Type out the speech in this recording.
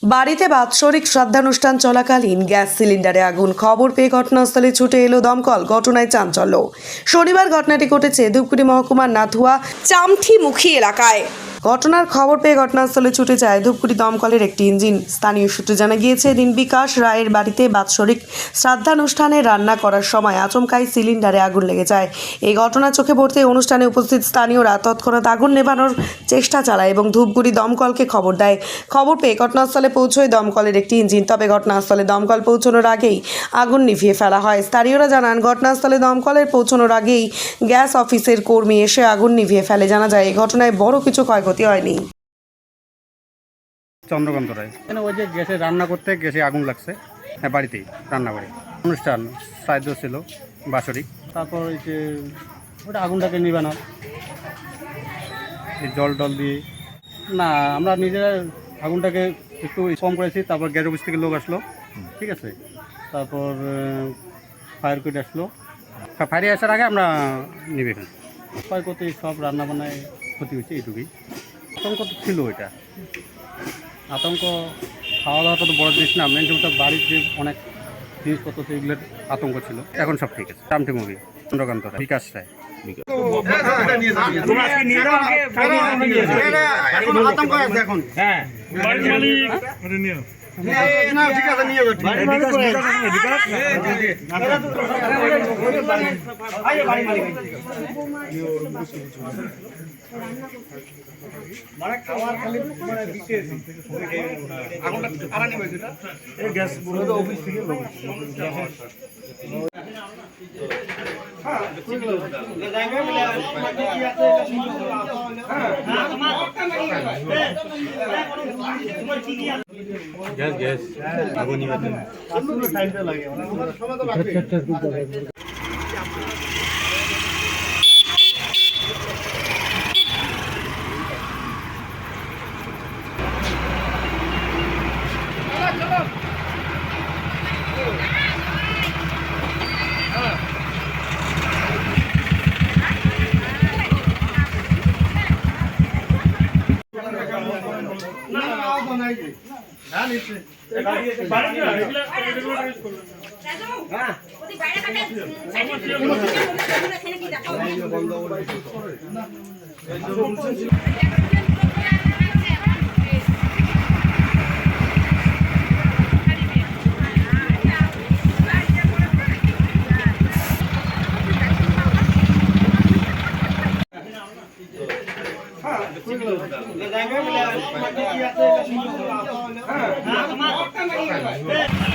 বাড়িতে বাৎসরিক শ্রাদ্ধানুষ্ঠান চলাকালীন গ্যাস সিলিন্ডারে আগুন। খবর পেয়ে ঘটনাস্থলে ছুটে এলো দমকল। ঘটনায় চাঞ্চল্য। শনিবার ঘটনাটি ঘটেছে ধূপগুড়ি মহকুমার নাথুয়া চামঠিমুখী এলাকায়। ঘটনার খবর পেয়ে ঘটনাস্থলে ছুটে যায় ধূপগুড়ি দমকলের একটি ইঞ্জিন। স্থানীয় সূত্রে জানা গিয়েছে, দিন বিকাশ রায়ের বাড়িতে বাৎসরিক শ্রাদ্ধানুষ্ঠানে রান্না করার সময় আচমকাই সিলিন্ডারে আগুন লেগে যায়। এই ঘটনা চোখে পড়তে অনুষ্ঠানে উপস্থিত স্থানীয়রা তৎক্ষণাৎ আগুন নেভানোর চেষ্টা চালায় এবং ধূপগুড়ি দমকলকে খবর দেয়। খবর পেয়ে ঘটনাস্থলে পৌঁছয় দমকলের একটি ইঞ্জিন। তবে ঘটনাস্থলে দমকল পৌঁছানোর আগেই আগুন নিভিয়ে ফেলা হয়। স্থানীয়রা জানান, ঘটনাস্থলে দমকলের পৌঁছানোর আগেই গ্যাস অফিসের কর্মী এসে আগুন নিভিয়ে ফেলে। জানা যায়, এই ঘটনায় বড় কিছু ক্ষয়ক্ষতি হয়নি। চন্দ্রকান্ত রায়, ওই যে গ্যাসে রান্না করতে গ্যাসে আগুন লাগছে। হ্যাঁ, বাড়িতেই রান্না করে অনুষ্ঠান সাহায্য ছিল বাৎসরিক। তারপর ওই যে ওটা আগুনটাকে নিবানোর এই জল টল দিয়ে না, আমরা নিজেরা আগুনটাকে একটু কম করেছি। তারপর গ্যাস অফিস থেকে লোক আসলো, ঠিক আছে। তারপর ফায়ার ব্রিগেড আসলো। ফায়ারে আসার আগে আমরা নিবে ফেলি। ক্ষয়ক্ষতি সব রান্না বান্নায় ক্ষতি হয়েছে, এইটুকুই। আতঙ্ক তো ছিল, এটা আতঙ্ক। খাওয়া দাওয়াটা তো বড় জিনিস না, মেন জিনিসটা বাড়ির যে অনেক জিনিসপত্র এগুলোর আতঙ্ক ছিল। এখন সব ঠিক আছে। চামঠিমুখী, চন্দ্রকান্ত রায়, বিকাশ রায়। গ্যাস গ্যাস আগুন নিভাতে টাইমটা লাগে। জায়গা